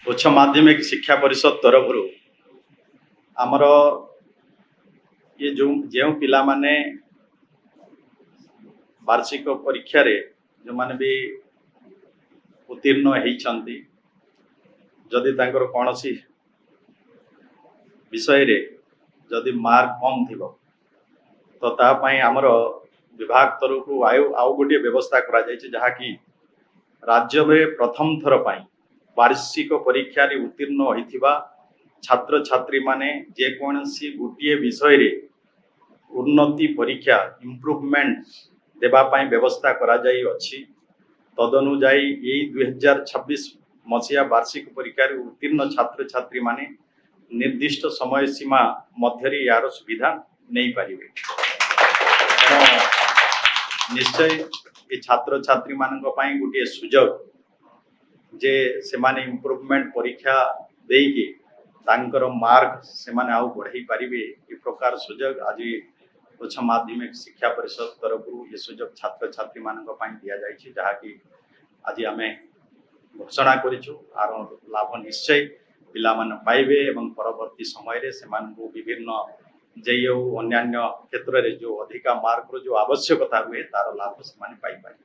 उच्च माध्यमिक शिक्षा परिषद तरफ आमर ये जो पिला माने वार्षिक परीक्षा रे जो माने भी उत्तीर्ण होती जदि तांकर कौनसी विषय रे जदि मार्क कम थी तो तापाई आमर विभाग तरफ आउ गोटे व्यवस्था करा जायछि जहा कि राज्य में प्रथम थर पाई वार्षिक परीक्षा रे उत्तीर्ण होइथिबा छात्र छात्री माने जे कोनसी गोटे विषय रे उन्नति परीक्षा इम्प्रूवमेंट देबा पाई व्यवस्था करा जाई अछि। तदनुजाई यही 2026 मसीहा वार्षिक परीक्षा रे उत्तीर्ण छात्र छात्री माने निर्दिष्ट समय सीमा मध्य यार सुविधा नहीं पारिबे। निश्चय ये छात्र छात्री मानक पाई गोटे सुजोग जे से माने इम्प्रूवमेंट परीक्षा देकी तांकर मार्क से माने आउ बढ़ाई पारिबे ए प्रकार सुजोग आज उच्च माध्यमिक शिक्षा परिषद तरफ ये सुजोग छात्र छात्री मानक पाई दिया जायछि जहा कि आज आमे घोषणा करिछु आर लाभ निश्चय पिला मान पाइबे एवं परवर्ती समय रे से मान को विभिन्न जे अन्य क्षेत्र रे जो अधिका मार्क रो जो आवश्यकता हुए तार लाभ से माने पाई पाए।